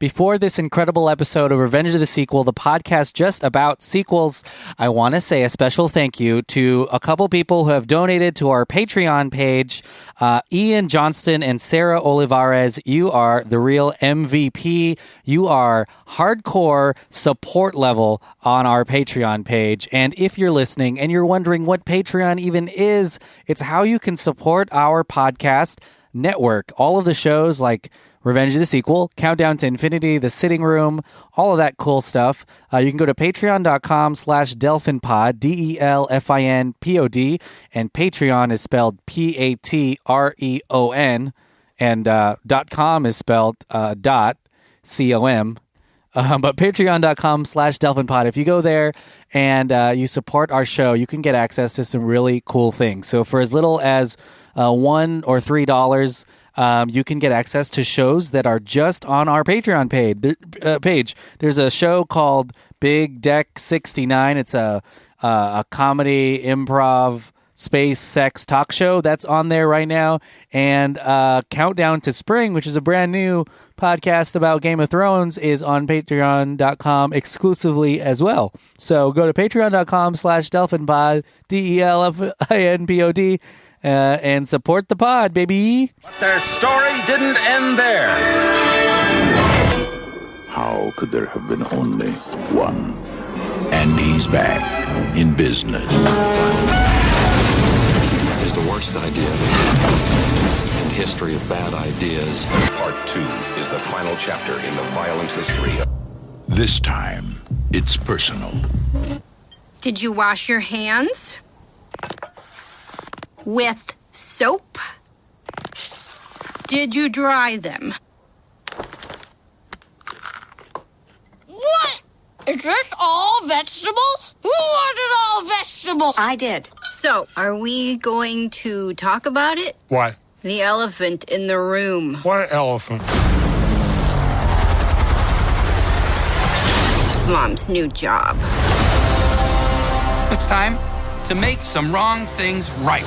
Before this incredible episode of Revenge of the Sequel, the podcast just about sequels, I want to say a special thank you to a couple people who have donated to our Patreon page. Ian Johnston and Sarah Olivares, you are the real MVP. You are hardcore support level on our Patreon page. And if you're listening and you're wondering what Patreon even is, it's how you can support our podcast network. All of the shows like Revenge of the Sequel, Countdown to Infinity, The Sitting Room, all of that cool stuff. You can go to patreon.com/DelfinPod, DelfinPod, and Patreon is spelled Patreon, and .com is spelled .com. But patreon.com/DelfinPod. If you go there and you support our show, you can get access to some really cool things. So for as little as $1 or $3, you can get access to shows that are just on our Patreon page. There's a show called Big Deck 69. It's a comedy, improv, space, sex talk show that's on there right now. And Countdown to Spring, which is a brand new podcast about Game of Thrones, is on patreon.com exclusively as well. So go to patreon.com/DelfinPod, DelfinPod, and support the pod, baby. But their story didn't end there. How could there have been only one? And he's back in business. Is the worst idea in history of bad ideas. Part 2 is the final chapter in the violent history. This time, it's personal. Did you wash your hands? With soap? Did you dry them? What? Is this all vegetables? Who wanted all vegetables? I did. So, are we going to talk about it? What? The elephant in the room. What elephant? Mom's new job. It's time to make some wrong things right.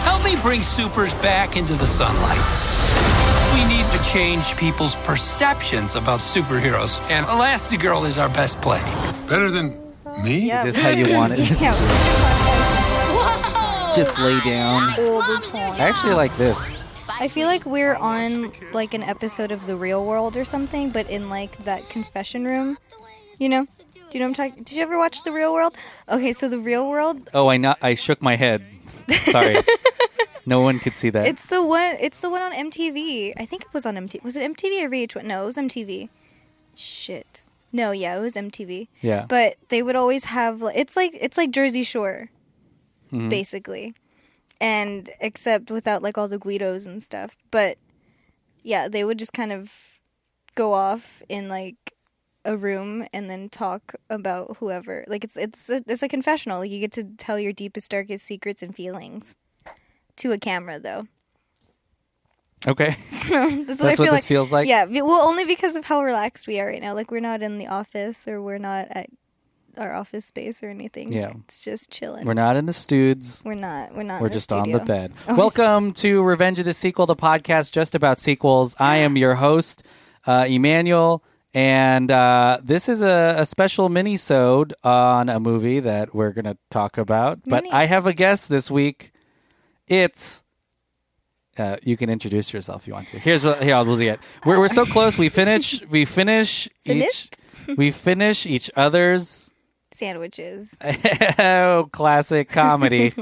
Help me bring supers back into the sunlight. We need to change people's perceptions about superheroes, and Elastigirl is our best play. Better than me? Is this how you want it? Whoa! Just lay down. All the time. I actually like this. I feel like we're on like an episode of The Real World or something, but in like that confession room. You know? Do you know what I'm talking? Did you ever watch The Real World? Okay, so The Real World. Oh, I shook my head. Sorry. No one could see that. It's the one on MTV. I think it was on MTV. Was it MTV or VH1? No, it was MTV. Shit. No, yeah, it was MTV. Yeah. But they would always have it's like Jersey Shore, basically. And except without like all the Guidos and stuff. But yeah, they would just kind of go off in like a room and then talk about whoever. Like it's a confessional. Like you get to tell your deepest, darkest secrets and feelings to a camera, though. Okay. That's what like. This feels like? Yeah, well, only because of how relaxed we are right now. Like we're not in the office or we're not at our office space or anything. Yeah. It's just chilling. We're not in the studs. We're not We're in just the on studio. the bed. Welcome to Revenge of the Sequel, the podcast just about sequels. I am your host, Emmanuel, and this is a special mini-sode on a movie that we're going to talk about. But I have a guest this week. It's... you can introduce yourself if you want to. Here, I'll do it. We're so close. We finish each other's sandwiches. Oh, classic comedy.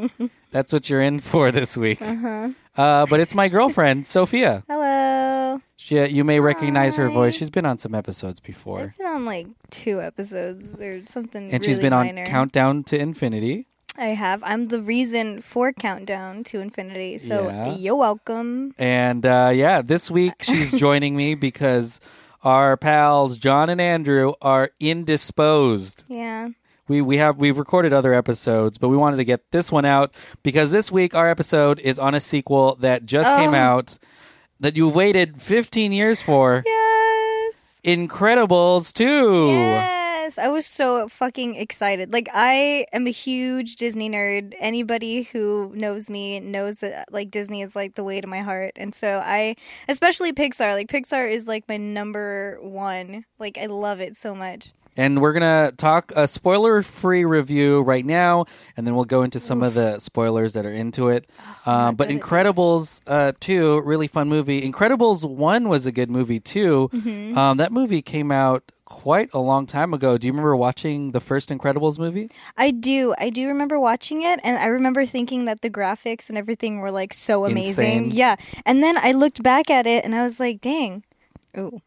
That's what you're in for this week. But it's my girlfriend, Sofia. Hello. You may recognize her voice. She's been on some episodes before. I've been on like 2 episodes or something. And she's been minor. on Countdown to Infinity. I have. I'm the reason for Countdown to Infinity. So Yeah. You're welcome. And this week she's joining me because our pals John and Andrew are indisposed. Yeah. We've recorded other episodes, but we wanted to get this one out because this week our episode is on a sequel that just came out that you waited 15 years for. Yes. Incredibles 2. Yes. Yes, I was so fucking excited. Like, I am a huge Disney nerd. Anybody who knows me knows that, like, Disney is, like, the way to my heart. And so especially Pixar. Like, Pixar is, like, my number one. Like, I love it so much. And we're going to talk a spoiler-free review right now, and then we'll go into some of the spoilers that are into it. But Incredibles 2, really fun movie. Incredibles 1 was a good movie, too. Mm-hmm. That movie came out quite a long time ago. Do you remember watching the first Incredibles movie? I do. I do remember watching it, and I remember thinking that the graphics and everything were, like, so amazing. Insane. Yeah. And then I looked back at it, and I was like, dang. Ooh.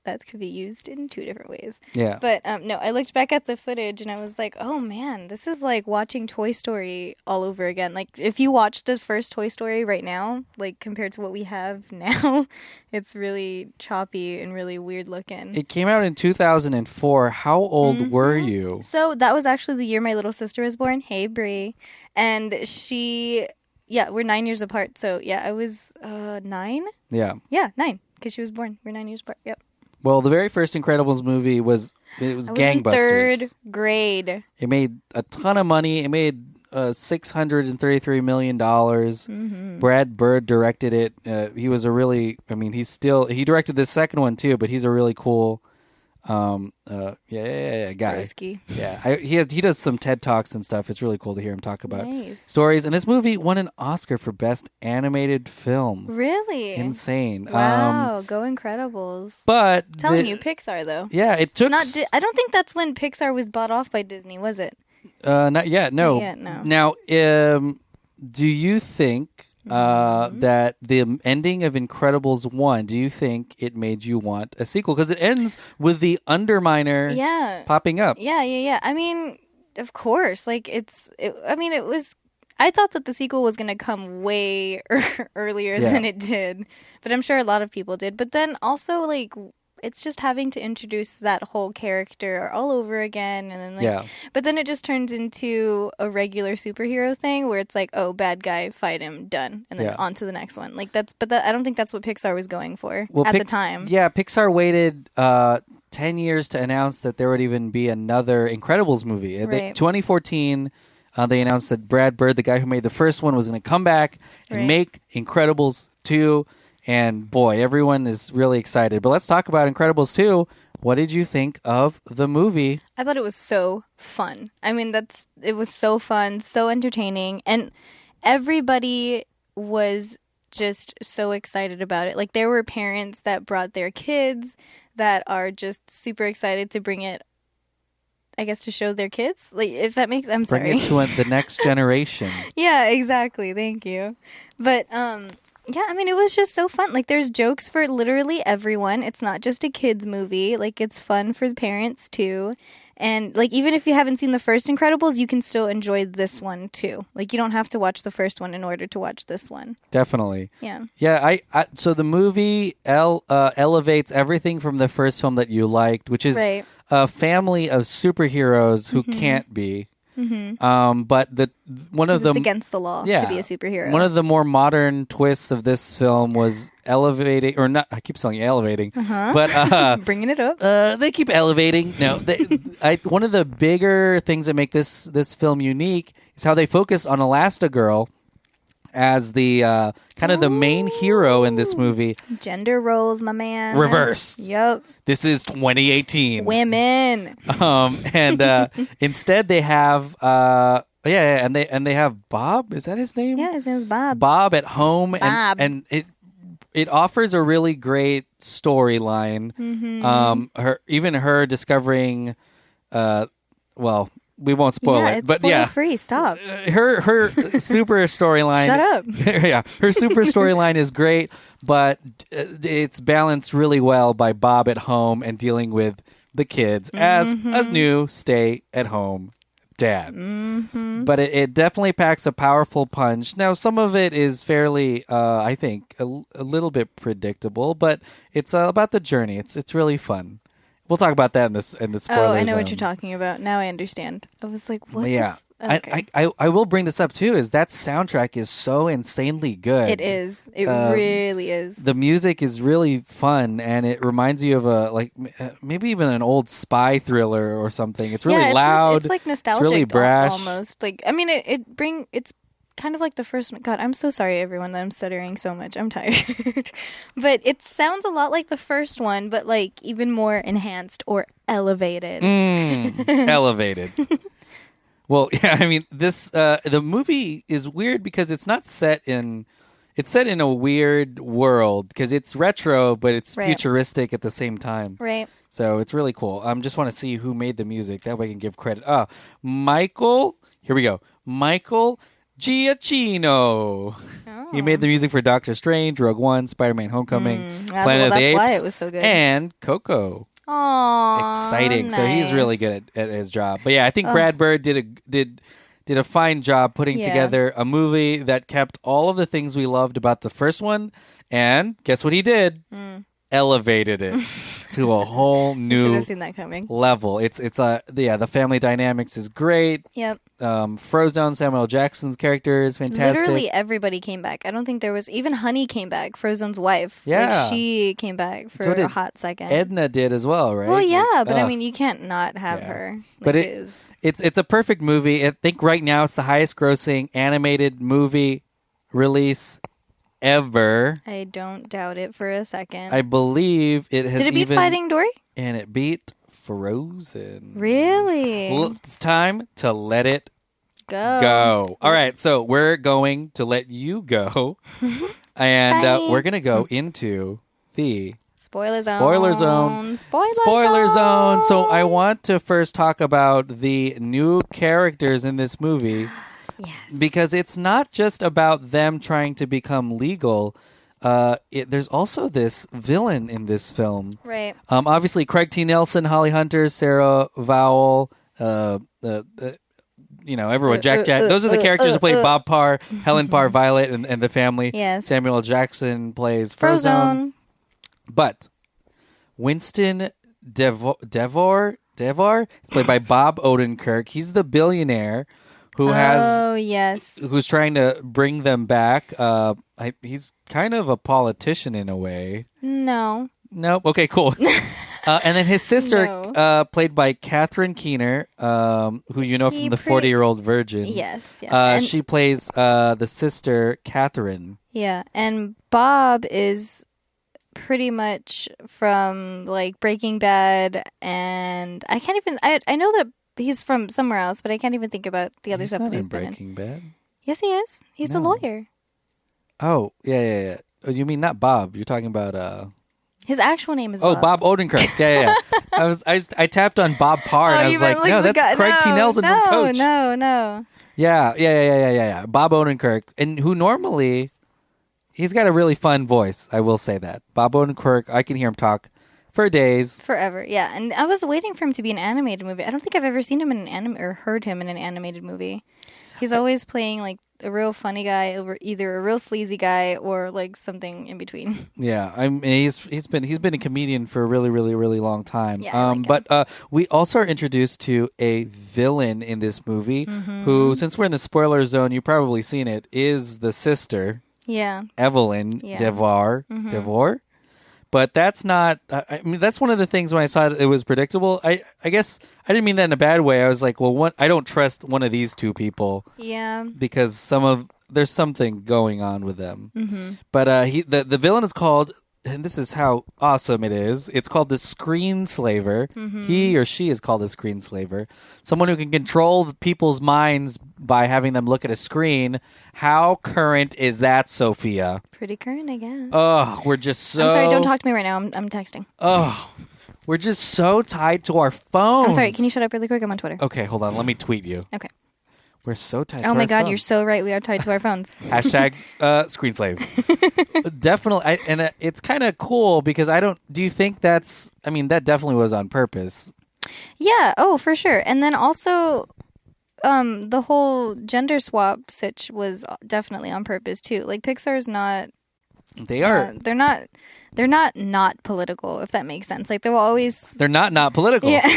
That could be used in two different ways. Yeah. But no, I looked back at the footage and I was like, oh man, this is like watching Toy Story all over again. Like, if you watch the first Toy Story right now, like compared to what we have now, it's really choppy and really weird looking. It came out in 2004. How old were you? So that was actually the year my little sister was born. Hey, Brie. And we're 9 years apart. So yeah, I was 9? Yeah. Yeah, 9. Because she was born. We're 9 years apart. Yep. Well, the very first Incredibles movie was gangbusters. In 3rd grade. It made a ton of money. It made $633 million. Mm-hmm. Brad Bird directed it. He was he directed the second one too, but he's a really cool guy. Broski. Yeah, he does some TED Talks and stuff. It's really cool to hear him talk about stories. And this movie won an Oscar for Best Animated Film. Really? Insane. Wow, go Incredibles. But telling you, Pixar though. Yeah, it took. I don't think that's when Pixar was bought off by Disney, was it? Not yet. No. Not yet, no. Now, do you think that the ending of Incredibles 1, do you think it made you want a sequel? Because it ends with the Underminer popping up. Yeah. I mean, of course. Like, it was... I thought that the sequel was going to come way earlier than it did. But I'm sure a lot of people did. But then also, like... It's just having to introduce that whole character all over again, and then but then it just turns into a regular superhero thing where it's like, oh, bad guy, fight him, done, and then on to the next one. Like I don't think that's what Pixar was going for at the time. Yeah, Pixar waited 10 years to announce that there would even be another Incredibles movie. Right. 2014, they announced that Brad Bird, the guy who made the first one, was going to come back and make Incredibles 2. And boy, everyone is really excited. But let's talk about Incredibles 2. What did you think of the movie? I thought it was so fun. I mean, it was so fun, so entertaining. And everybody was just so excited about it. Like, there were parents that brought their kids that are just super excited to bring it, I guess, to show their kids. Like, if that makes... I'm sorry. Bring it to the next generation. Yeah, exactly. Thank you. But, yeah, I mean, it was just so fun. Like, there's jokes for literally everyone. It's not just a kid's movie. Like, it's fun for the parents, too. And, like, even if you haven't seen the first Incredibles, you can still enjoy this one, too. Like, you don't have to watch the first one in order to watch this one. Definitely. Yeah. Yeah, so the movie elevates everything from the first film that you liked, which is a family of superheroes who can't be. Mm-hmm. But it's against the law to be a superhero. One of the more modern twists of this film was elevating, or not. I keep saying elevating, but bringing it up. They keep elevating. No, one of the bigger things that make this film unique is how they focus on Elastigirl as the kind of the main hero in this movie. Gender roles, my man. Reversed. Yep. This is 2018. Women. And instead they have and they have Bob. Is that his name? Yeah, his name's Bob. Bob at home, Bob. and it offers a really great storyline. Mm-hmm. Her discovering, we won't spoil it, but spoiler free. Stop. Her super storyline. Shut up. Yeah, her super storyline is great, but it's balanced really well by Bob at home and dealing with the kids as a new stay-at-home dad. Mm-hmm. But it definitely packs a powerful punch. Now, some of it is fairly, I think, a little bit predictable, but it's about the journey. It's really fun. We'll talk about that in the spoiler Oh, I know zone. what you're talking about. Now I understand. I was like, what? Yeah. Okay. I will bring this up too. Is that soundtrack is so insanely good. It is. It really is. The music is really fun, and it reminds you of maybe even an old spy thriller or something. It's really loud. It's like nostalgic, it's really brash. almost. Like I mean, it's kind of like the first one. God, I'm so sorry, everyone, that I'm stuttering so much. I'm tired. But it sounds a lot like the first one, but like even more enhanced or elevated. Elevated. Well, yeah, I mean, the movie is weird because it's set in a weird world because it's retro, but it's futuristic at the same time. Right. So it's really cool. Just want to see who made the music. That way I can give credit. Michael. Here we go. Michael Giacchino. Oh. He made the music for Doctor Strange, Rogue One, Spider-Man: Homecoming, Planet of the Apes. That's why it was so good. And Coco. Aww, exciting. nice. So he's really good at his job. But yeah, I think Brad Bird did a fine job putting together a movie that kept all of the things we loved about the first one, and guess what he did? Elevated it to a whole new should have seen that coming. level. The family dynamics is great. Yep. Frozone, Samuel Jackson's character is fantastic. Literally everybody came back. I don't think there was even Honey came back. Frozone's wife. Yeah, like she came back for a hot second. Edna did as well, right? Well, yeah, but I mean, you can't not have her. Like, but it's a perfect movie. I think right now it's the highest grossing animated movie release ever. I don't doubt it for a second. I believe it has. Did it beat Finding Dory? And it beat Frozen. Really? Well, it's time to let it go. All right, so we're going to let you go, and we're going to go into the Spoiler zone. Spoiler zone. So I want to first talk about the new characters in this movie. Yes. Because it's not just about them trying to become legal. There's also this villain in this film. Right. Obviously, Craig T. Nelson, Holly Hunter, Sarah Vowell, everyone. Jack. Those are the characters who played Bob Parr, Helen Parr, Violet, and the family. Yes. Samuel L. Jackson plays Frozone. But Winston Devor is played by Bob Odenkirk. He's the billionaire who's trying to bring them back. He's kind of a politician in a way. No. Okay, cool. And then his sister, played by Catherine Keener, who you know from the 40-Year-Old Virgin. Yes. She plays the sister, Catherine. Yeah, and Bob is pretty much from like Breaking Bad, and I can't even. I know that he's from somewhere else, but I can't even think about the other stuff that he's been in. Breaking Bad? Yes, he is. He's the lawyer. Oh, yeah. Oh, you mean not Bob? You're talking about his actual name is Bob. Oh, Bob Odenkirk. Yeah. I tapped on Bob Parr, and I was like, no, that's Craig T. Nelson from Coach. No. Yeah. Bob Odenkirk, and who normally he's got a really fun voice. I will say that Bob Odenkirk. I can hear him talk for days. Forever, yeah. And I was waiting for him to be an animated movie. I don't think I've ever seen him in an or heard him in an animated movie. He's always playing like a real funny guy, or either a real sleazy guy, or like something in between. Yeah, he's been a comedian for a really, really, really long time. Yeah, but we also are introduced to a villain in this movie who, since we're in the spoiler zone, you've probably seen it, is the sister. Yeah. Evelyn Devor. Devor? But that's not. I mean, that's one of the things when I saw it was predictable. I guess I didn't mean that in a bad way. I was like, well, I don't trust one of these two people. Yeah. Because there's something going on with them. Mm-hmm. But the villain is called, and this is how awesome it is. It's called the Screenslaver. Mm-hmm. He or she is called the Screenslaver. Someone who can control people's minds by having them look at a screen. How current is that, Sophia? Pretty current, I guess. Oh, we're just so... I'm sorry, don't talk to me right now. I'm texting. Oh, we're just so tied to our phones. I'm sorry, can you shut up really quick? I'm on Twitter. Okay, hold on. Let me tweet you. Okay. We're so tied to our phones. Oh my God, phones. you're so right. We are tied to our phones. Hashtag Screenslave. Definitely. And it's kind of cool because do you think that definitely was on purpose. Yeah. Oh, for sure. And then also... the whole gender swap sitch was definitely on purpose too. Like Pixar's not They are. They're not political, if that makes sense. Like, they're not political. Yeah.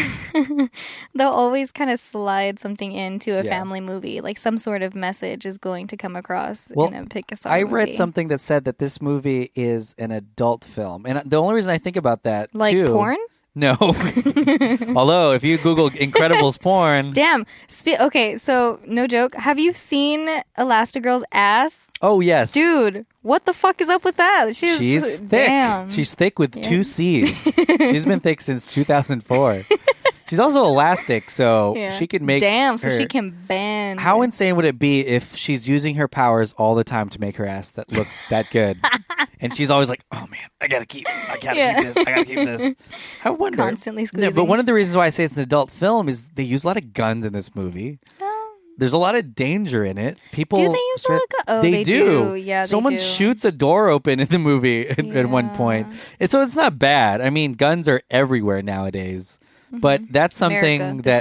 They'll always kind of slide something into a family movie. Like, some sort of message is going to come across in a Pixar movie. I read something that said that this movie is an adult film. And the only reason I think about that, like too... porn? No. Although, if you Google Incredibles porn... Damn. Okay, so, no joke. Have you seen Elastigirl's ass? Oh, yes. Dude, what the fuck is up with that? She's thick. Damn. She's thick with 2 C's. She's been thick since 2004. She's also elastic, so she can make so she can bend. How insane would it be if she's using her powers all the time to make her ass that look that good? And she's always like, oh man, I gotta keep this. I wonder. Constantly squeezing. No, but one of the reasons why I say it's an adult film is they use a lot of guns in this movie. There's a lot of danger in it. People do they use a lot of guns? Oh, they do. Yeah, Someone they do. shoots a door open in the movie at one point. And so it's not bad. I mean, guns are everywhere nowadays. But that's something America. that...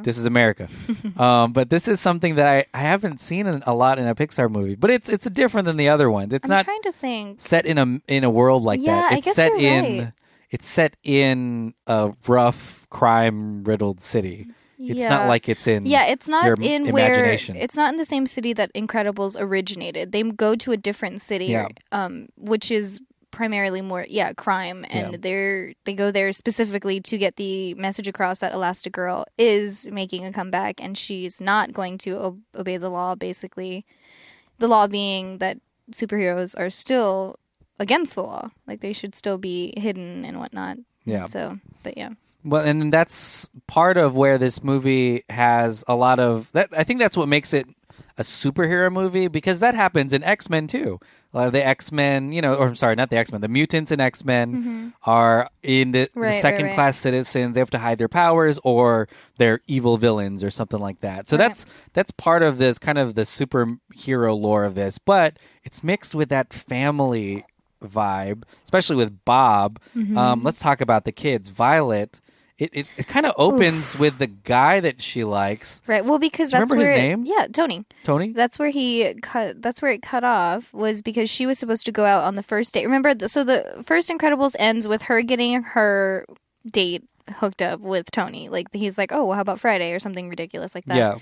This is America. But this is something that I haven't seen a lot in a Pixar movie. But it's different than the other ones. It's not trying to think. set in a world like that. I guess you're right. It's set in a rough, crime-riddled city. It's not like it's in it's not your in imagination. It's not in the same city that Incredibles originated. They go to a different city, which is primarily more crime, and they go there specifically to get the message across that Elastigirl is making a comeback and she's not going to obey the law. Basically, the law being that superheroes are still against the law, like they should still be hidden and whatnot. Well, and that's part of where this movie has a lot of that. I think that's what makes it a superhero movie, because that happens in X-Men too. The X-Men, not the X-Men, the mutants in X-Men are in the second-class citizens. They have to hide their powers, or they're evil villains or something like that. So that's part of this kind of the superhero lore of this, but it's mixed with that family vibe, especially with Bob. Let's talk about the kids. Violet. It kind of opens with the guy that she likes. Right. Well, because that's where his name? Yeah, Tony. Tony? That's where it cut off, was because she was supposed to go out on the first date. Remember, so the first Incredibles ends with her getting her date hooked up with Tony. Like, he's like, oh, well, how about Friday, or something ridiculous like that. Yeah.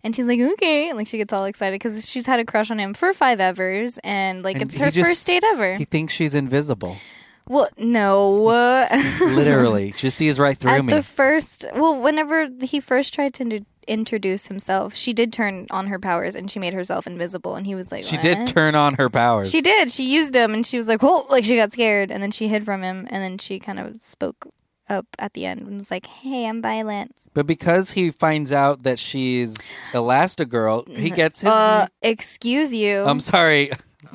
And she's like, okay. And, like, she gets all excited because she's had a crush on him for 5 evers, and like it's her first date ever. He thinks she's invisible. Well, no. Literally. She sees right through me. Whenever he first tried to introduce himself, she did turn on her powers and she made herself invisible, and he was like, She did turn on her powers. She did. She used them, and she was like, oh, like she got scared, and then she hid from him, and then she kind of spoke up at the end and was like, hey, I'm Violet. But because he finds out that she's Elastigirl, he gets his... excuse you. I'm sorry.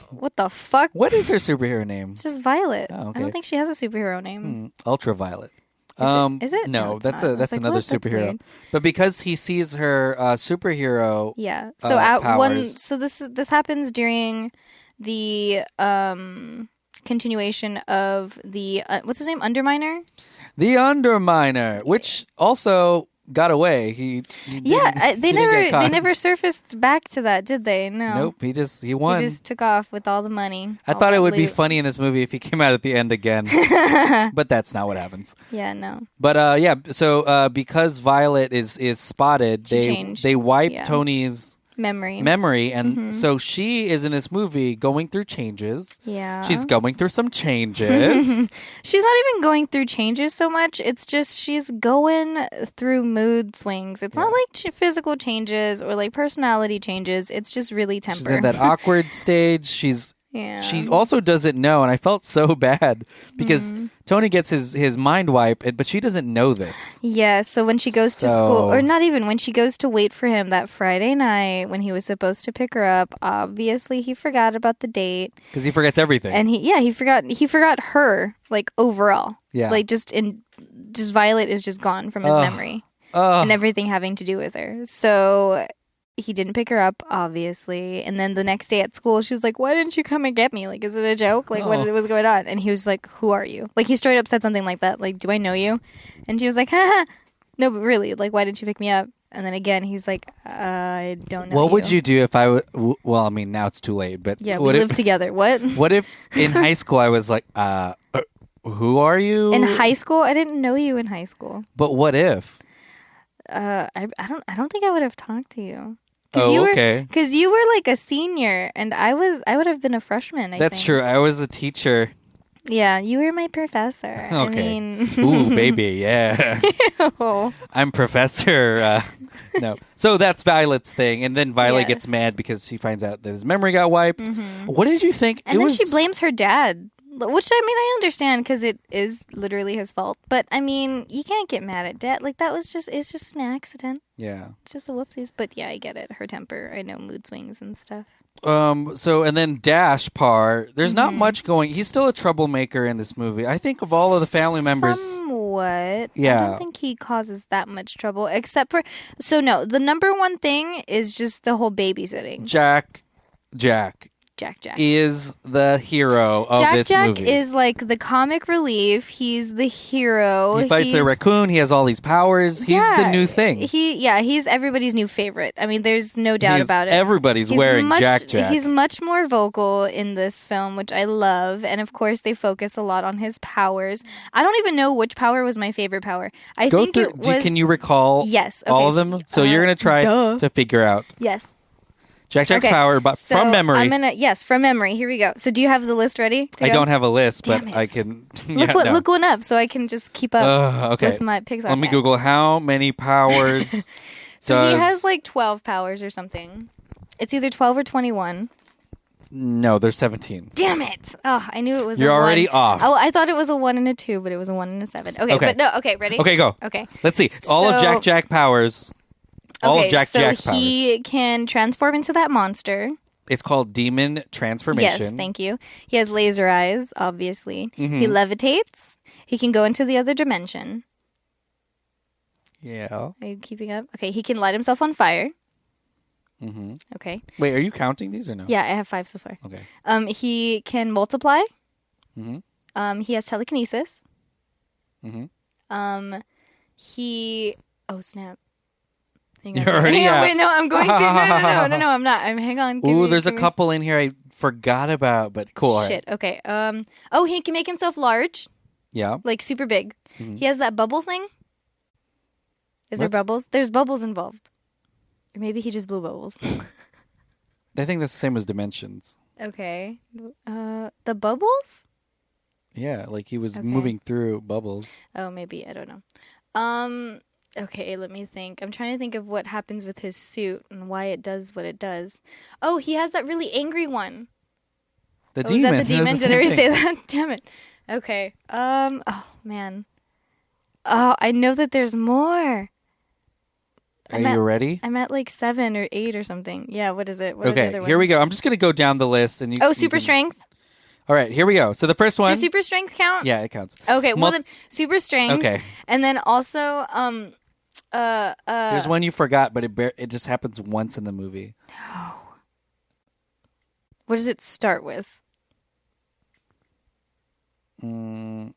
What the fuck? What is her superhero name? It's just Violet. Oh, okay. I don't think she has a superhero name. Ultraviolet. Is it? No, that's not. another superhero. But because he sees her superhero, So powers. So this happens during the continuation of the what's his name? Underminer. The Underminer, which also got away. They never surfaced back to that, did they? No. Nope. He won. He just took off with all the money. I thought it would be funny in this movie if he came out at the end again, but that's not what happens. Yeah, no. But so because Violet is spotted, they wipe Tony's memory, and so she is in this movie going through changes. Yeah, she's going through some changes. She's not even going through changes so much. It's just she's going through mood swings. It's not like physical changes or like personality changes. It's just really temper. She's in that awkward stage. She also doesn't know, and I felt so bad because Tony gets his mind wiped, but she doesn't know this. Yeah, so when she goes to school, or not even, when she goes to wait for him that Friday night when he was supposed to pick her up, obviously he forgot about the date. Because he forgets everything. And he forgot her, like, overall. Yeah. Like, just Violet is just gone from his memory. And everything having to do with her. So... he didn't pick her up, obviously. And then the next day at school, she was like, why didn't you come and get me? Like, is it a joke? Like, what was going on? And he was like, who are you? Like, he straight up said something like that. Like, do I know you? And she was like, haha. No, but really, like, why didn't you pick me up? And then again, he's like, I don't know. What would you do if I would? Well, I mean, now it's too late. But yeah, we live together. What? What if in high school I was like, who are you? In high school, I didn't know you in high school. But what if? I don't think I would have talked to you. Okay. Because you were like a senior, and I would have been a freshman. That's think. true. I was a teacher. Yeah, you were my professor. Okay. I mean... Ooh, baby, yeah. Ew. I'm Professor. No. So that's Violet's thing, and then Violet gets Yes. mad because she finds out that his memory got wiped. What did you think? And then she blames her dad, which I mean I understand because it is literally his fault. But I mean you can't get mad at dad. Like it's just an accident. Yeah. It's just a whoopsies. But yeah, I get it. Her temper. I know mood swings and stuff. So and then Dash Par. There's not much going. He's still a troublemaker in this movie. I think of all of the family members. Somewhat. Yeah. I don't think he causes that much trouble, except for. So no, the number one thing is just the whole babysitting. Jack is the hero of this movie. Jack is like the comic relief. He's the hero. He fights a raccoon. He has all these powers. He's the new thing. He's everybody's new favorite. I mean, there's no doubt about it. Everybody's wearing Jack. He's much more vocal in this film, which I love. And of course, they focus a lot on his powers. I don't even know which power was my favorite power. Can you recall yes, all of them? So you're going to try to figure out. Yes. Jack's power, but from memory. From memory. Here we go. So do you have the list ready? I don't have a list, Damn but it. I can. Look one up so I can just keep up okay. with my Pixar. Let me facts. Google how many powers. So he has like 12 powers or something. It's either 12 or 21. No, there's 17. Damn it! Oh, I knew it was. You're a already 1. off. Oh, I thought it was a 1 and a 2, but it was a 1 and a 7. Okay, but no. Okay, ready? Okay, go. Okay. Let's see. All of Jack powers. All of Jack's powers. So he can transform into that monster. It's called Demon Transformation. Yes, thank you. He has laser eyes, obviously. He levitates. He can go into the other dimension. Yeah. Are you keeping up? Okay, he can light himself on fire. Mm-hmm. Okay. Wait, are you counting these or no? Yeah, I have 5 so far. Okay. He can multiply. Mm-hmm. He has telekinesis. Mm-hmm. Oh, snap. Hang on. Wait, no, I'm going through. No, I'm not. Hang on. Ooh, there's a couple in here I forgot about, but cool. Shit. Okay. He can make himself large. Yeah. Like super big. He has that bubble thing. Is there bubbles? There's bubbles involved. Or maybe he just blew bubbles. I think that's the same as Dimensions. Okay. The bubbles? Yeah, like he was moving through bubbles. Oh, maybe. I don't know. Okay, let me think. I'm trying to think of what happens with his suit and why it does what it does. Oh, he has that really angry one. The demon. Was that the demon? Did I already say that? Damn it. Okay. Oh, man. Oh, I know that there's more. Are you ready? I'm at like 7 or 8 or something. Yeah, what is it? What are the other here we ones? go. I'm just going to go down the list. And super strength? All right, here we go. So the first one. Does super strength count? Yeah, it counts. Okay, well then super strength. Okay. And then also there's one you forgot, but it just happens once in the movie. No. What does it start with? No,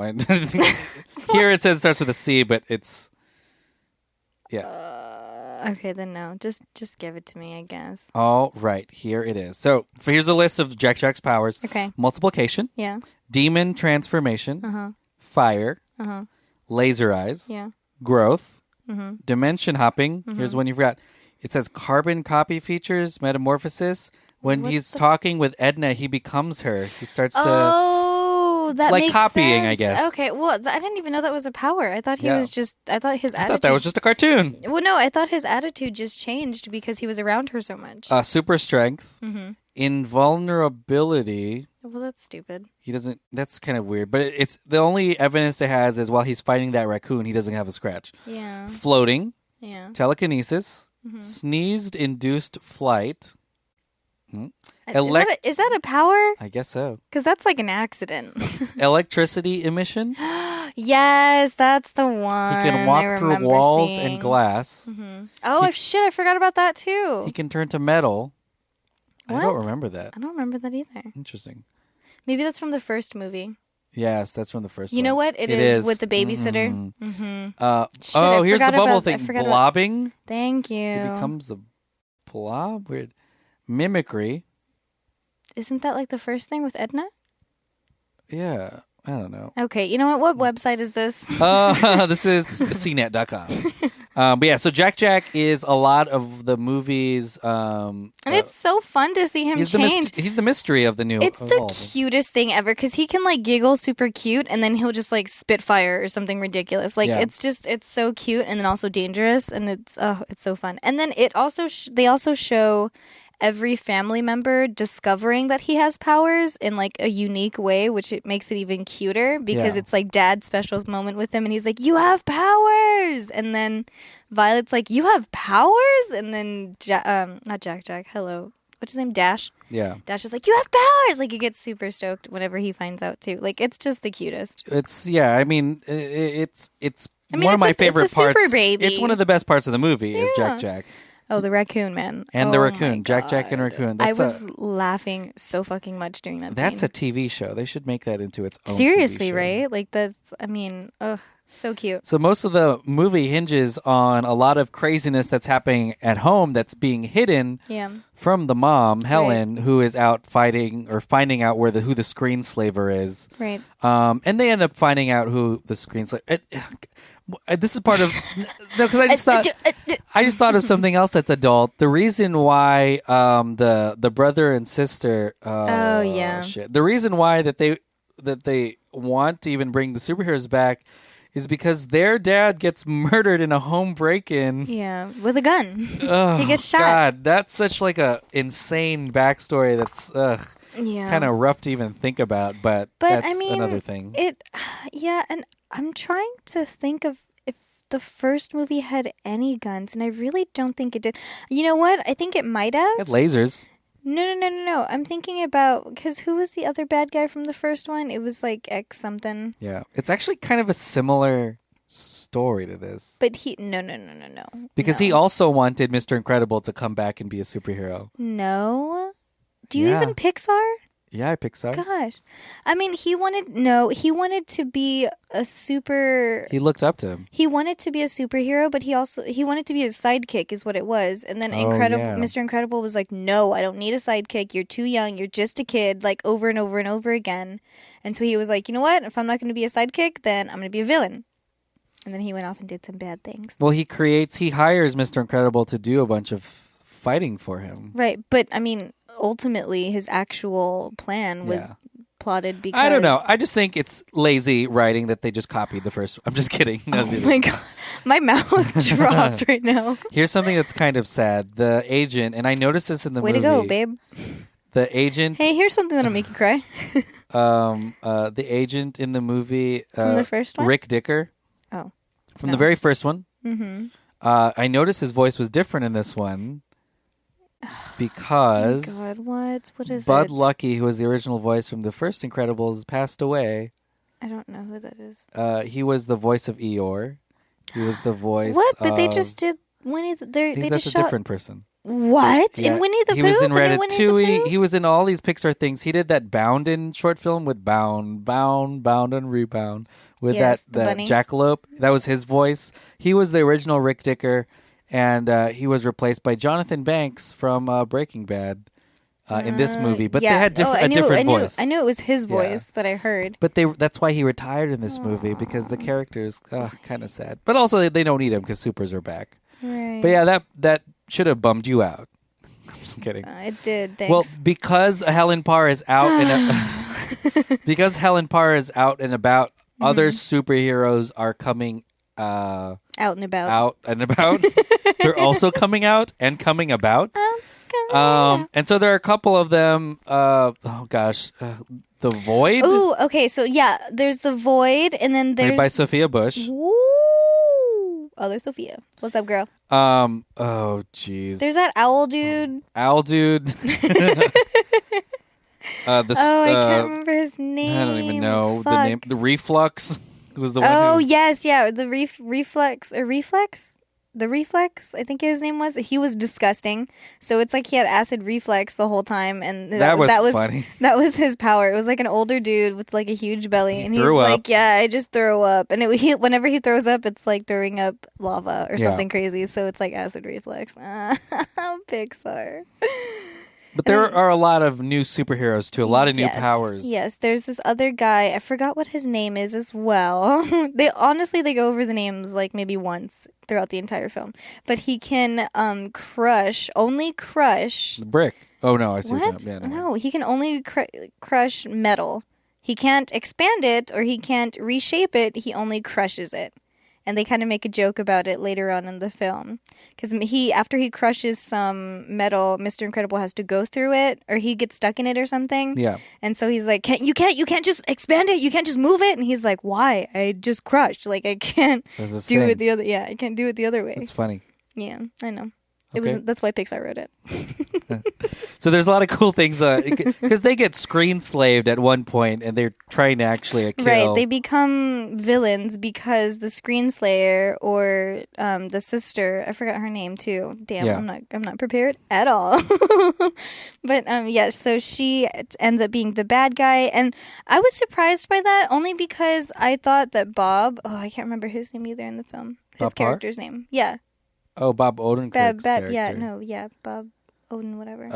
I here it says it starts with a C, but it's Okay, then no. Just give it to me, I guess. All right, here it is. So here's a list of Jack's powers. Okay. Multiplication. Yeah. Demon transformation. Fire. Laser eyes. Yeah. Growth. Dimension hopping. Here's one you forgot. It says carbon copy features, metamorphosis. When he's talking with Edna, he becomes her. He starts to... Oh, that like makes copying, sense. I guess. Okay, well, I didn't even know that was a power. I thought he was just... I thought his attitude... I thought that was just a cartoon. Well, no, I thought his attitude just changed because he was around her so much. Super strength. Invulnerability. Well, that's stupid. He doesn't... That's kind of weird. But it's the only evidence it has is while he's fighting that raccoon, he doesn't have a scratch. Yeah. Floating. Yeah. Telekinesis. Sneezed-induced flight. Is that a power? I guess so. Because that's like an accident. Electricity emission. Yes, that's the one. He can walk through walls and glass. Oh, shit, I forgot about that too. He can turn to metal. What? I don't remember that. I don't remember that either. Interesting. Maybe that's from the first movie. Yes, that's from the first one. You know what? It is with the babysitter. Here's the bubble thing. Blobbing. Thank you. It becomes a blob. Weird. Mimicry. Isn't that like the first thing with Edna? Yeah. I don't know. Okay, you know what website is this? This is cnet.com. But yeah, so Jack is a lot of the movies. And it's so fun to see him change. He's the mystery of the new. It's the cutest thing ever because he can like giggle super cute and then he'll just like spit fire or something ridiculous. Like it's so cute and then also dangerous and it's so fun. And then it also they also show every family member discovering that he has powers in like a unique way, which it makes it even cuter because it's like Dad's special moment with him and he's like, you have powers, and then Violet's like, you have powers, and then not Jack, hello, what's his name, Dash is like, you have powers, like he gets super stoked whenever he finds out too. Like it's just the cutest. It's one of my favorite parts. Super baby. It's one of the best parts of the movie is Jack. Oh, the raccoon, man. And the raccoon. Jack and Raccoon. I was laughing so fucking much during that That's scene. a TV show. They should make that into its own Seriously, TV show. right? Like so cute. So most of the movie hinges on a lot of craziness that's happening at home that's being hidden from the mom, Helen, who is out fighting or finding out who the screenslaver is. Right. And they end up finding out who the screenslaver. This is part of because I just thought of something else that's adult. The reason why the brother and sister the reason why that they want to even bring the superheroes back is because their dad gets murdered in a home break-in. Yeah, with a gun. Oh, he gets shot. God, that's such like a insane backstory. That's kind of rough to even think about. But that's another thing. And I'm trying to think of if the first movie had any guns, and I really don't think it did. You know what? I think it might have. It had lasers. No. I'm thinking about, because who was the other bad guy from the first one? It was like X something. Yeah. It's actually kind of a similar story to this. But no. Because he also wanted Mr. Incredible to come back and be a superhero. No? Do you even Pixar? Yeah, Pixar. Gosh. I mean, he wanted to be a super... He looked up to him. He wanted to be a superhero, but he wanted to be a sidekick is what it was. And then Mr. Incredible was like, no, I don't need a sidekick. You're too young. You're just a kid, like over and over and over again. And so he was like, you know what? If I'm not going to be a sidekick, then I'm going to be a villain. And then he went off and did some bad things. Well, he hires Mr. Incredible to do a bunch of fighting for him. Right. But, I mean... ultimately his actual plan was plotted because... I don't know. I just think it's lazy writing that they just copied the first... I'm just kidding. Oh my God. My mouth dropped right now. Here's something that's kind of sad. The agent, and I noticed this in the movie. Way to go, babe. The agent... Hey, here's something that'll make you cry. The agent in the movie... From the first one? Rick Dicker. Oh. From the very first one. Mm-hmm. I noticed his voice was different in this one. Because oh my God, what is Bud it? Lucky, who was the original voice from the first Incredibles, passed away. I don't know who that is. He was the voice of Eeyore. He was the voice What? But they just did Winnie the... That's a different person. What? Yeah. In Winnie the Pooh? He was in Ratatouille. He was in all these Pixar things. He did that Boundin' short film with Bound and Rebound. With that jackalope. That was his voice. He was the original Rick Dicker. And he was replaced by Jonathan Banks from Breaking Bad in this movie. But they had a different voice. I knew it was his voice that I heard. But that's why he retired in this movie, because the character is kind of sad. But also they don't need him because supers are back. Right. But yeah, that should have bummed you out. I'm just kidding. It did, thanks. Well, because Helen Parr is out and about, other superheroes are coming out and about. They're also coming out and coming about. And so there are a couple of them. The Void. Ooh, okay. So yeah, there's the Void, and then there's played by Sophia Bush. Woo! Other Sophia. What's up, girl? Oh, jeez. There's that owl dude. I can't remember his name. I don't even know the name. The Reflux. Was the one yes, yeah, the reflex. the Reflex, I think his name was. He was disgusting. So it's like he had acid reflex the whole time, and that was funny. That was his power. It was like an older dude with like a huge belly, and he's like, "Yeah, I just throw up." And whenever he throws up, it's like throwing up lava or something crazy. So it's like acid reflex. Pixar. But there are a lot of new superheroes too. A lot of new powers. Yes, there's this other guy. I forgot what his name is as well. They go over the names like maybe once throughout the entire film. But he can only crush the brick. Oh no, I see what? Yeah, no, he can only crush metal. He can't expand it or he can't reshape it. He only crushes it. And they kind of make a joke about it later on in the film. Because after he crushes some metal, Mr. Incredible has to go through it, or he gets stuck in it or something. Yeah. And so he's like, you can't just expand it. You can't just move it. And he's like, why? I just crushed. Like, I can't do it the other. Yeah, I can't do it the other way. It's funny. Yeah, I know. Okay. That's why Pixar wrote it. So there's a lot of cool things because they get screen slaved at one point and they're trying to actually kill. Right, they become villains because the screen slayer or the sister, I forgot her name too. Damn, yeah. I'm not prepared at all. But so she ends up being the bad guy, and I was surprised by that only because I thought that Bob, I can't remember his name either in the film. His character's name. Yeah. Oh, Bob Odenkirk's character. Bob Oden, whatever.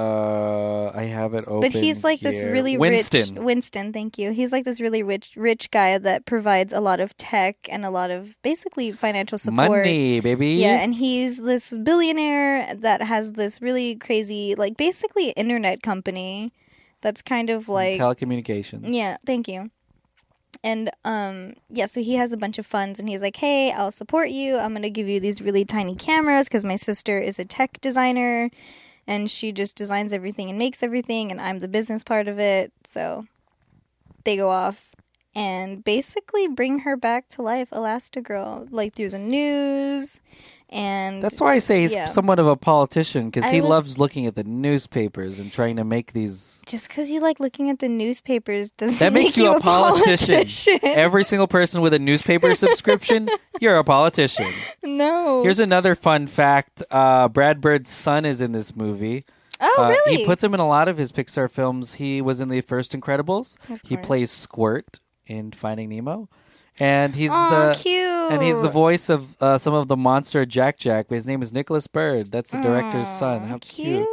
I have it open. But he's like this really rich. Winston, thank you. He's like this really rich guy that provides a lot of tech and a lot of basically financial support. Money, baby. Yeah, and he's this billionaire that has this really crazy, like basically internet company that's kind of like telecommunications. Yeah, thank you. And, so he has a bunch of funds, and he's like, hey, I'll support you. I'm going to give you these really tiny cameras because my sister is a tech designer, and she just designs everything and makes everything, and I'm the business part of it. So they go off and basically bring her back to life, Elastigirl, like through the news. And that's why I say he's somewhat of a politician, because he loves looking at the newspapers and trying to make these. Just because you like looking at the newspapers doesn't that make makes you a politician. Every single person with a newspaper subscription, you're a politician. No. Here's another fun fact: Brad Bird's son is in this movie. Oh, really? He puts him in a lot of his Pixar films. He was in the first Incredibles. He plays Squirt in Finding Nemo. And he's cute. And he's the voice of some of the monster Jack. But his name is Nicholas Bird. That's the director's son. How cute!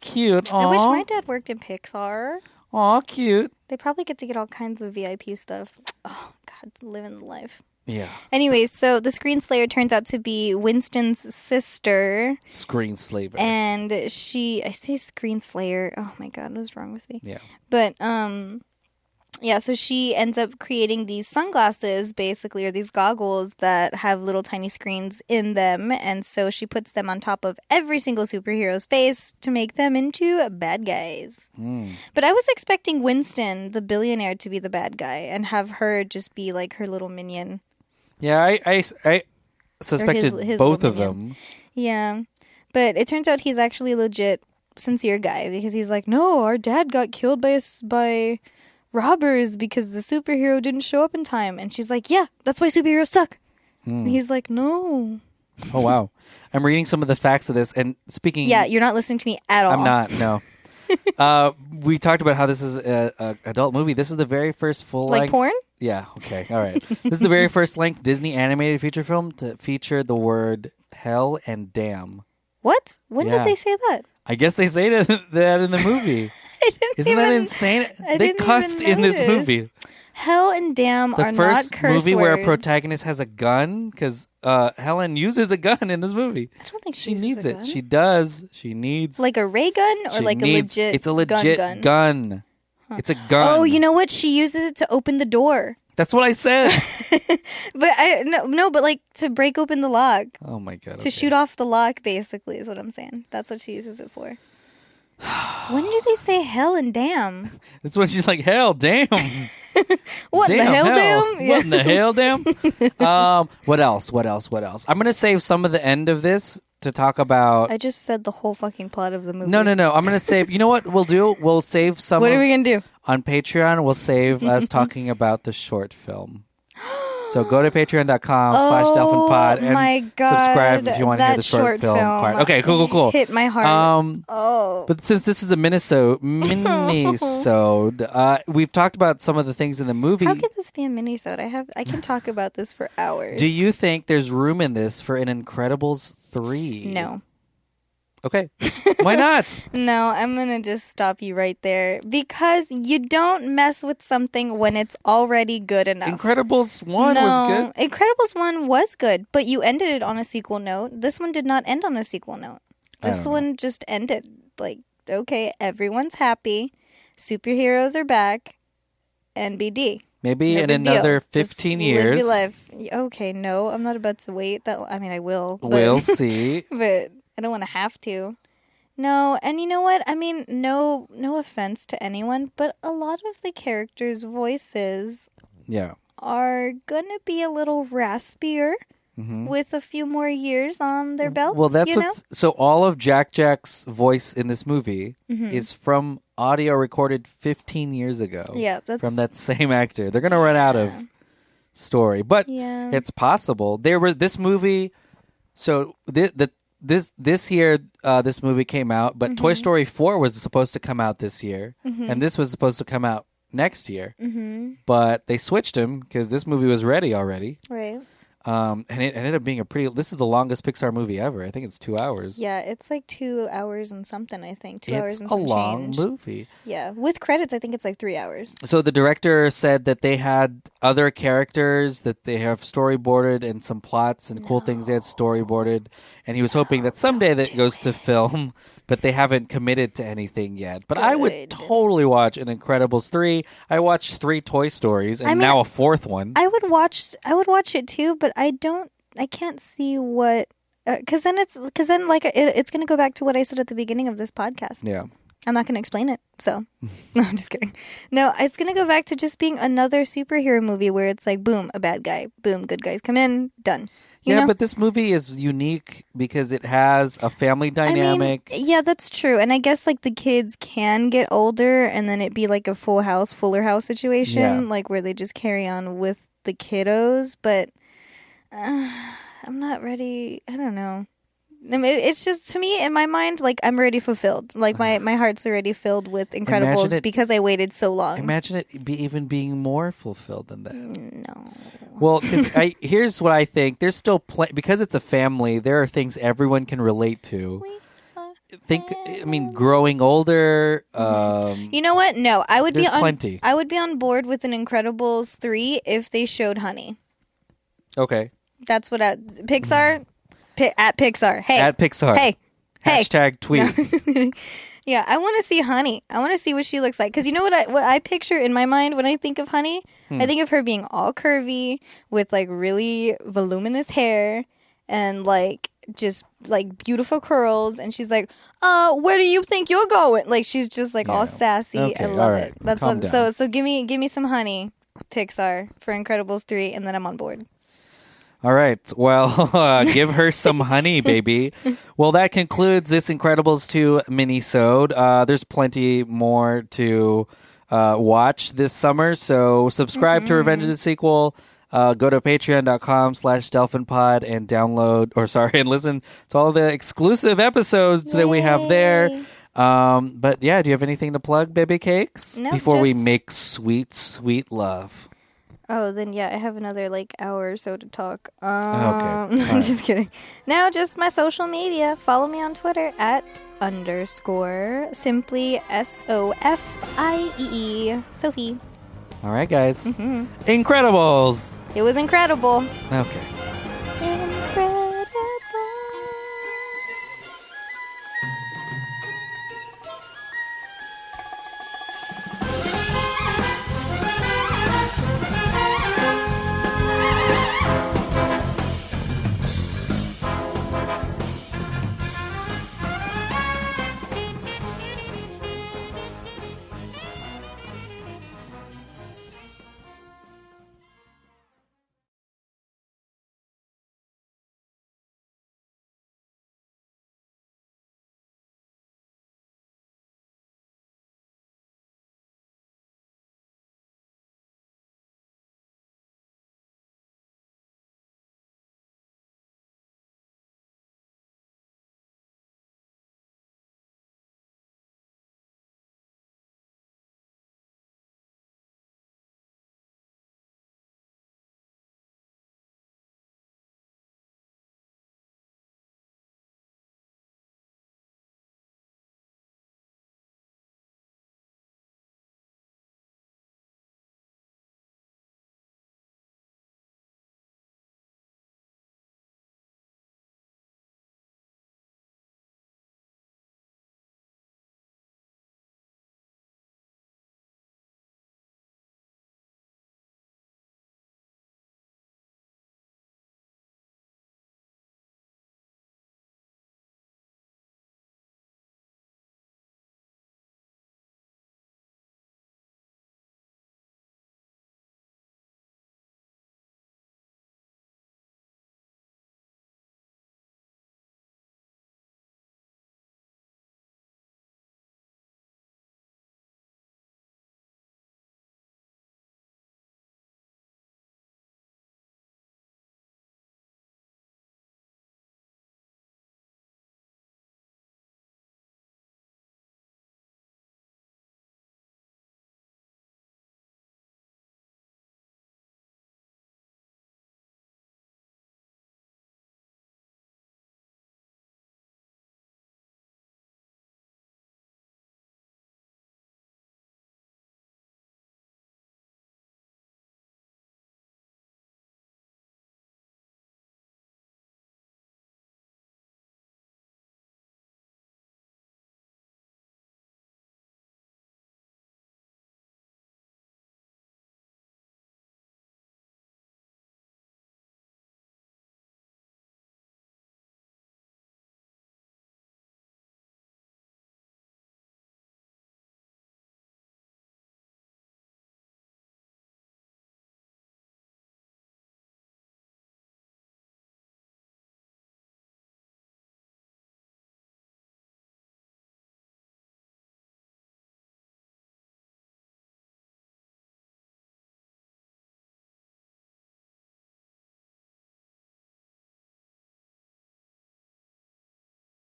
Cute. Aww. I wish my dad worked in Pixar. Aw, cute. They probably get to get all kinds of VIP stuff. Oh God, living the life. Yeah. Anyways, so the Screen Slayer turns out to be Winston's sister. Screen Slaver. And I say Screen Slayer. Oh my God, what's wrong with me? Yeah. But so she ends up creating these sunglasses, basically, or these goggles that have little tiny screens in them. And so she puts them on top of every single superhero's face to make them into bad guys. But I was expecting Winston, the billionaire, to be the bad guy and have her just be like her little minion. Yeah, I suspected his both of them. Yeah. But it turns out he's actually a legit, sincere guy because he's like, no, our dad got killed by robbers because the superhero didn't show up in time. And she's like, yeah, that's why superheroes suck. And he's like, no. Oh, wow. I'm reading some of the facts of this. And speaking... Yeah, you're not listening to me at all. I'm not, no. We talked about how this is an adult movie. This is the very first full-length... Like porn? Yeah, okay, all right. This is the very first length Disney animated feature film to feature the word hell and damn. What? When did they say that? I guess they say that in the movie. Isn't that insane? They cussed in this movie. Hell and damn are not curse words. The first movie where a protagonist has a gun, because Helen uses a gun in this movie. I don't think she needs a it. gun. She does. She needs... Like a ray gun or like a legit It's a legit gun. Huh. It's a gun. Oh, you know what? She uses it to open the door. That's what I said. But like to break open the lock. Oh my God. To shoot off the lock, basically, is what I'm saying. That's what she uses it for. When do they say hell and damn? That's when she's like, hell, damn. What in the hell, damn? Yeah. What in the hell, damn? What else? I'm going to save some of the end of this to talk about... I just said the whole fucking plot of the movie. No. I'm going to save... You know what we'll do? We'll save some... What are we going to do? On Patreon, we'll save us talking about the short film. So go to patreon.com/DelfinPod and my God, subscribe if you want to hear that the short film part. Okay, cool. Hit my heart. But since this is a mini-sode, we've talked about some of the things in the movie. How could this be a mini-sode? I can talk about this for hours. Do you think there's room in this for an Incredibles 3? No. Okay. Why not? No, I'm going to just stop you right there because you don't mess with something when it's already good enough. Incredibles 1 was good. Incredibles 1 was good, but you ended it on a sequel note. This one did not end on a sequel note. This one just ended. Like, okay, everyone's happy. Superheroes are back. NBD. Maybe in another 15 years. Live your life. Okay, no, I'm not about to wait. I will. We'll see. But I don't want to have to. No, and you know what? I mean, no offense to anyone, but a lot of the characters' voices are going to be a little raspier with a few more years on their belts. Well, that's so all of Jack's voice in this movie is from audio recorded 15 years ago. Yeah, that's from that same actor. They're going to run out of story, but it's possible. This movie. So this year, this movie came out, but Toy Story 4 was supposed to come out this year, and this was supposed to come out next year. But they switched them because this movie was ready already. Right. And it ended up being this is the longest Pixar movie ever. I think it's 2 hours. Yeah, it's like 2 hours and something, I think. 2 hours and some change. It's a long movie. Yeah. With credits, I think it's like 3 hours. So the director said that they had other characters that they have storyboarded and some plots and cool things they had storyboarded. And he was hoping that someday that goes to film, but they haven't committed to anything yet. But I would totally watch an Incredibles 3. I watched 3 Toy Stories and now a 4th one. I would watch it too, but I can't see what because then it's going to go back to what I said at the beginning of this podcast. Yeah. I'm not going to explain it. So, no, I'm just kidding. No, it's going to go back to just being another superhero movie where it's like, boom, a bad guy. Boom, good guys come in. Done. You know? But this movie is unique because it has a family dynamic. I mean, yeah, that's true. And I guess like the kids can get older and then it'd be like a Fuller House situation, like where they just carry on with the kiddos. But I'm not ready. I don't know. I mean, it's just, to me, in my mind, like, I'm already fulfilled. Like, my heart's already filled with Incredibles because I waited so long. Imagine it even being more fulfilled than that. No. Well, here's what I think. There's still because it's a family, there are things everyone can relate to. Growing older. You know what? No, I would be on plenty. I would be on board with an Incredibles 3 if they showed Honey. Okay. That's what Pixar... at Pixar. Hey. At Pixar. Hey. Hashtag tweet. Yeah, I want to see Honey. I want to see what she looks like. Because you know what I picture in my mind when I think of Honey? I think of her being all curvy with like really voluminous hair and like just like beautiful curls. And she's like, where do you think you're going? Like she's just like all sassy. Okay, I love right. it. That's Calm what. down. So give me some Honey, Pixar, for Incredibles 3, and then I'm on board. All right. Well, give her some honey, baby. Well, that concludes this Incredibles 2 mini-sode. There's plenty more to watch this summer, so subscribe to Revenge of the Sequel. Go to patreon.com/DelfinPod and and listen to all the exclusive episodes that we have there. But yeah, do you have anything to plug, Baby Cakes? No, before we make sweet, sweet love. Oh, then yeah, I have another hour or so to talk. Okay. I'm just kidding. Now, just my social media. Follow me on Twitter @_ simply SOFIEE Sophie. All right, guys. Incredibles. It was incredible. Okay.